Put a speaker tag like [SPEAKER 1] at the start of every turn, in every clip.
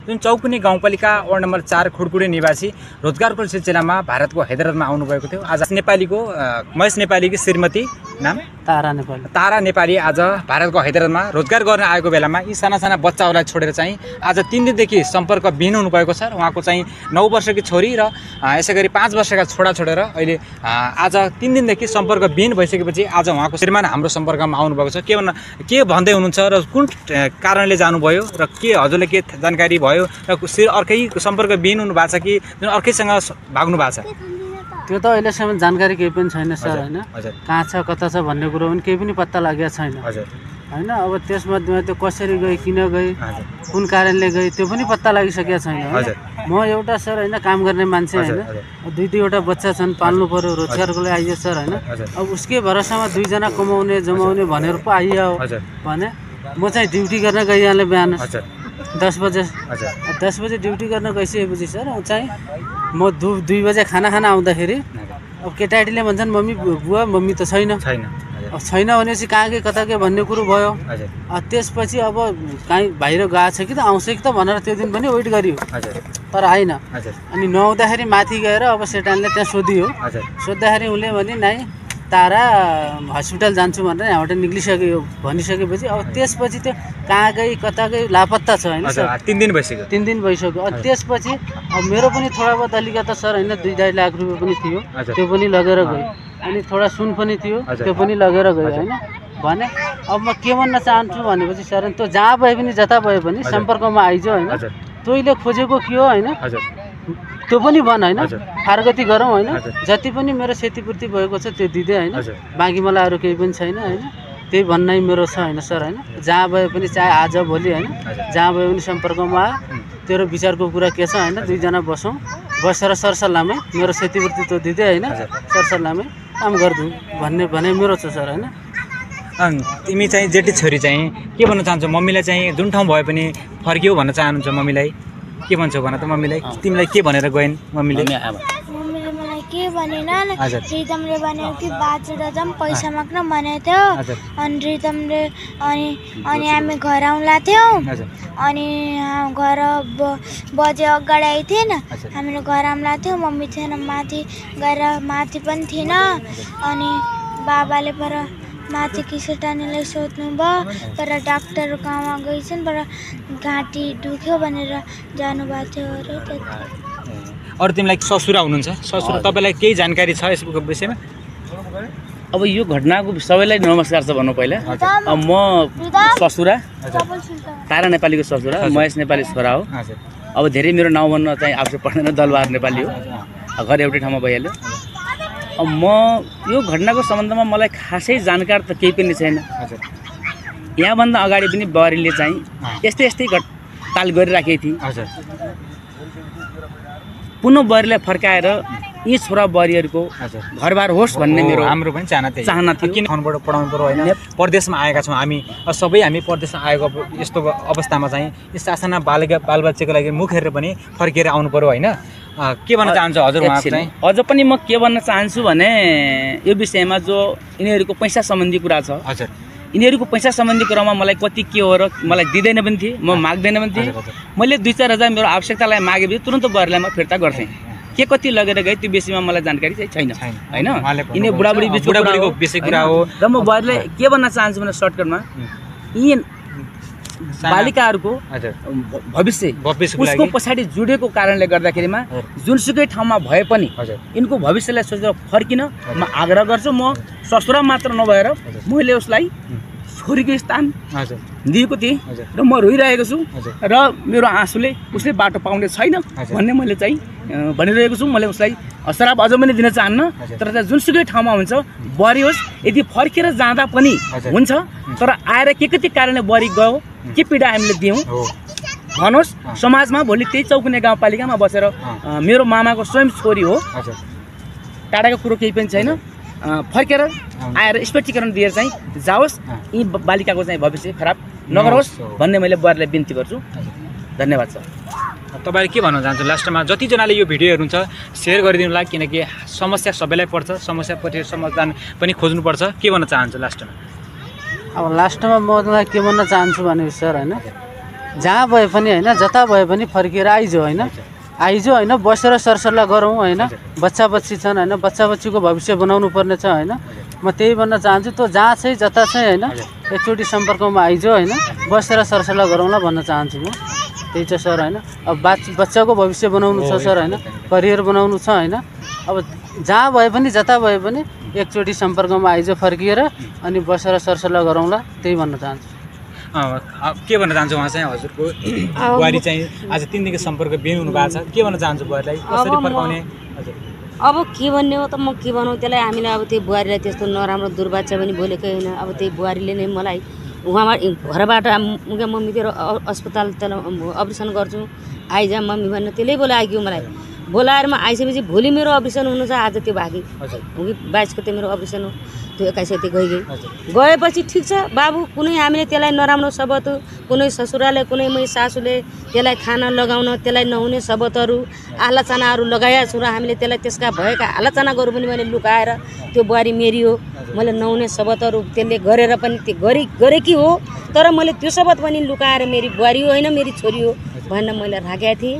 [SPEAKER 1] जुन चौकुने गाउँपालिका ward number 4 खुडकुडे निवासी रोजगारको सिलसिलामा भारतको हैदराबादमा आउनुभएको थियो। आज नेपालीको महेश नेपालीकी श्रीमती नाम तारा नेपाली आज भारतको हैदराबादमा रोजगार गर्न आएको बेलामा यी साना साना बच्चाहरूलाई छोडेर चाहिँ आज 3 दिनदेखि सम्पर्कविहीन हुनुभएको छ। उहाँको चाहिँ 9 वर्षकी छोरी र यसै गरी 5 वर्षका छोरा छोडेर अहिले आज 3 दिनदेखि सम्पर्कविहीन भइसकेपछि आज उहाँको श्रीमान हाम्रो सम्पर्कमा आउनुभएको छ। के भन्दै हुनुहुन्छ र कुन कारणले जानुभयो र के हजुरले के जानकारी भयो र अर्कै सम्पर्कविहीन हुनु भएको छ कि जुन अर्कैसँग भाग्नु भएको छ?
[SPEAKER 2] त्यो त अहिलेसम्म जानकारी केही पनि छैन सर हैन। कहाँ छ कता छ भन्ने कुरो पनि केही पनि पत्ता लागेको छैन हैन। अब त्यसमध्येमा त्यो कसरी गई किन गई कुन कारणले गई त्यो पनि पत्ता लागिसकेको छैन। म एउटा सर हैन काम गर्ने मान्छे हैन, दुईवटा बच्चा छन्, पाल्नु पर्यो, रोजगारको लागि आइयो सर हैन। अब उसकै भरोसामा दुईजना कमाउने जमाउने भनेर पो आइयो भने म चाहिँ ड्युटी गर्न गइहालेँ बिहान 10 बजे ड्युटी गर्न गइसकेपछि सर चाहिँ म 2 बजे खाना आउँदाखेरि अब केटाकेटीले भन्छन् मम्मी बुवा मम्मी त छैन भनेपछि कहाँ के कता के भन्ने कुरो भयो। त्यसपछि अब कहीँ बाहिर गएको छ कि त आउँछ कि त भनेर त्यो दिन पनि वेट गरियो तर आएन। अनि नआउँदाखेरि माथि गएर अब सेटानले त्यहाँ सोधियो, सोद्धाखेरि उसले भने नाइ तारा हस्पिटल जान्छु भनेर यहाँबाट निक्लिसक्यो भनिसकेपछि अब त्यसपछि त्यो कहाँ गई कता गई लापत्ता छ हैन सर।
[SPEAKER 1] 3 दिन भइसक्यो।
[SPEAKER 2] अनि त्यसपछि अब मेरो पनि थोडा बहुत अलिकता सर हैन 2-2.5 लाख रुपैयाँ पनि थियो, त्यो पनि लगेर गयो। अनि थोडा सुन पनि थियो, त्यो पनि लगेर गयो हैन। भने अब म के भन्न चाहन्छु भनेपछि सर त्यो जहाँ भए पनि जता भए पनि सम्पर्कमा आइज हैन। तैँले खोजेको के हो हैन त्यो पनि भन हैन, फारगती गरौँ हैन। जति पनि मेरो क्षतिपूर्ति भएको छ त्यो दिँदै हैन, बाँकी मलाई अरू केही पनि छैन हैन। त्यही भन्नै मेरो छ हैन सर हैन। जहाँ भए पनि चाहे आज भोलि हैन जहाँ भए पनि सम्पर्कमा आ, तेरो विचारको कुरा के छ हैन, दुईजना बसौँ, बसेर सरसल्लाहमै मेरो क्षतिपूर्ति त्यो दिँदै हैन सरसल्लाहमै काम गर्दौँ भन्ने मेरो छ सर हैन।
[SPEAKER 1] तिमी चाहिँ जेठी छोरी चाहिँ के भन्न चाहन्छौ मम्मीलाई? चाहिँ जुन ठाउँ भए पनि फर्कियो भन्न चाहनुहुन्छ मम्मीलाई? के भन्छौ भन त मम्मीलाई? तिमीलाई के भनेर गइन् मम्मीले?
[SPEAKER 3] मम्मीले मलाई के भनेन, रिदमले भन्यो कि बाजेर जाम पैसा माग्न भनेको थियो। अनि रिदमले अनि हामी घर आउँला थियौँ। अनि घर बजे अगाडि आएको थिएन, हामीले घर आउँला थियौँ। मम्मी थिएन, माथि गएर माथि पनि थिएन। अनि बाबाले पर माथि किसेटानीलाई सोध्नु भयो, तर डाक्टर गाउँमा गइछन्, तर घाँटी दुख्यो भनेर जानुभएको थियो अरे। त्यति।
[SPEAKER 1] अरू तिमीलाई ससुरा हुनुहुन्छ? ससुरा तपाईँलाई केही जानकारी छ यसको विषयमा?
[SPEAKER 4] अब यो घटनाको सबैलाई नमस्कार छ भन्नु पहिला। म ससुरा तारा नेपालीको ससुरा, महेश नेपाली छोरा हो। अब धेरै मेरो नाउँ भन्न चाहिँ आवश्यक पर्दैन, दलबहादुर नेपाली हो, घर एउटै ठाउँमा भइहाल्यो। अब म यो घटनाको सम्बन्धमा मलाई खासै जानकार त केही पनि छैन। यहाँभन्दा अगाडि पनि बुहारीले चाहिँ यस्तै ताल गरिराखेकी थिए। पुनः बुहारीलाई फर्काएर यी छोरा बुहारीहरूको घरबार होस् भन्ने मेरो
[SPEAKER 1] हाम्रो पनि चाहना थियो। किन ठाउँबाट पढाउनु पर्यो होइन, परदेशमा आएका छौँ हामी, सबै हामी परदेशमा आएको यस्तो अवस्थामा चाहिँ यी सासाना बालबच्चाको लागि मुख हेरेर पनि फर्केर आउनु पर्यो होइन। के भन्न चाहन्छ हजुर उहाँको चाहिँ?
[SPEAKER 4] अझ पनि म के भन्न चाहन्छु भने यो विषयमा जो यिनीहरूको पैसा सम्बन्धी कुरा छ,
[SPEAKER 1] हजुर
[SPEAKER 4] यिनीहरूको पैसा सम्बन्धी कुरामा मलाई कति के हो र मलाई दिँदैन पनि थिएँ, म माग्दैन पनि थिएँ। मैले 2-4 हजार मेरो आवश्यकतालाई मागेपछि तुरन्त बुहारीलाई म फिर्ता गर्थेँ। के कति लगेर गए त्यो विषयमा मलाई जानकारी चाहिँ छैन हैन। यिनी बुढाबुढी
[SPEAKER 1] बिचको विषय कुरा हो।
[SPEAKER 4] र म बुहारीलाई के भन्न चाहन्छु भने सर्टकटमा यी बालिकाहरूको भविष्य उसको पछाडि जुडेको कारणले गर्दाखेरिमा जुनसुकै ठाउँमा भए पनि यिनको भविष्यलाई सोचेर फर्किन म आग्रह गर्छु। म ससुरा मात्र नभएर मैले उसलाई छोरीको स्थान दिएको थिएँ र म रोइरहेको छु र मेरो आँसुले उसले बाटो पाउने छैन भन्ने मैले चाहिँ भनिरहेको छु। मैले उसलाई श्राप अझ पनि दिन चाहन्न, तर जुनसुकै ठाउँमा हुन्छ बुहारी होस्, यदि फर्केर जाँदा पनि हुन्छ, तर आएर के कति कारणले बुहारी गयो, के पीडा हामीले दियौँ भन्नुहोस्। समाजमा भोलि त्यही चौकुने गाउँपालिकामा बसेर मेरो मामाको स्वयं छोरी हो, टाढाको कुरो केही पनि छैन, फर्केर आएर स्पष्टीकरण दिएर चाहिँ जाओस्, यी बालिकाको चाहिँ भविष्य खराब नगरोस् भन्ने मैले बुहारीलाई बिन्ती गर्छु। धन्यवाद सर।
[SPEAKER 1] तपाईँले के भन्न चाहन्छु लास्टमा? जतिजनाले यो भिडियो हेर्नुहुन्छ सेयर गरिदिनुलाई, किनकि समस्या सबैलाई पर्छ, समस्यापछि समाधान पनि खोज्नुपर्छ। के भन्न चाहन्छु लास्टमा?
[SPEAKER 2] अब लास्टमा म के भन्न चाहन्छु भने सर हैन, जहाँ भए पनि होइन जता भए पनि फर्किएर आइज होइन आइज होइन बसेर सरसल्लाह गरौँ होइन बच्चा बच्ची छन् होइन बच्चा बच्चीको भविष्य बनाउनु पर्ने छ होइन म त्यही भन्न चाहन्छु त जहाँ चाहिँ जता चाहिँ होइन एकचोटि सम्पर्कमा आइज होइन बसेर सरसल्लाह गरौँला भन्न चाहन्छु म त्यही छ सर होइन अब बच्चाको भविष्य बनाउनु छ सर होइन करियर बनाउनु छ होइन अब जहाँ भए पनि जता भए पनि एकचोटि सम्पर्कमा आइज फर्किएर अनि बसेर सरसल्लाह गरौँला त्यही भन्न चाहन्छु
[SPEAKER 1] के भन्न चाहन्छु उहाँ चाहिँ हजुरको बुहारी चाहिँ आज 3 दिनको सम्पर्क बिन हुनु भएको छ के भन्न चाहन्छु बुहारीलाई कसरी फर्काउने हजुर
[SPEAKER 5] अब के भन्ने हो त म के भनौँ त्यसलाई हामीले अब त्यो बुहारीलाई त्यस्तो नराम्रो दुर्वाच्य पनि बोलेकै होइन अब त्यही बुहारीले नै मलाई उहाँमा घरबाट मम्मी तेरो अस्पताल अपरेसन गर्छु आइज मम्मी भन्नु त्यसले बोलायो मलाई बोलाएर म आइसकेपछि भोलि मेरो अपरेसन हुनु छ आज त्यो भागी 22 गते मेरो अपरेसन हो त्यो 21 गते गएपछि ठिक छ बाबु कुनै हामीले त्यसलाई नराम्रो शब्द कुनै ससुराले कुनै मै सासूले त्यसलाई खाना लगाउन त्यसलाई नहुने शब्दहरू आलोचनाहरू लगाएका छु र हामीले त्यसलाई त्यसका भएका आलोचनाहरू पनि मैले लुकाएर त्यो बुहारी मेरी हो मैले नहुने शब्दहरू त्यसले गरेर पनि त्यो गरेकी हो तर मैले त्यो शब्द पनि लुकाएर मेरी बुहारी हो होइन मेरी छोरी हो भनेर मैले राखेका थिएँ।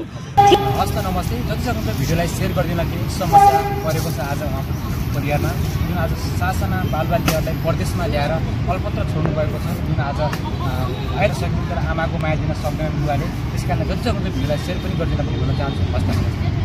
[SPEAKER 1] हस् त नमस्ते जति सक्दो भिडियोलाई सेयर गरिदिनु केही समस्या परेको छ आज उहाँको परिवारमा जुन आज 7जना बालबालिकाहरूलाई परदेशमा ल्याएर अल्पत्र छोड्नु भएको छ जुन आज आएर सकिन्छ तर आमाको माया दिन सक्दैन बुवाले त्यस कारण जति सक्दो भिडियोलाई सेयर पनि गरिदिनु भन्न चाहन्छु। हस् त नमस्ते।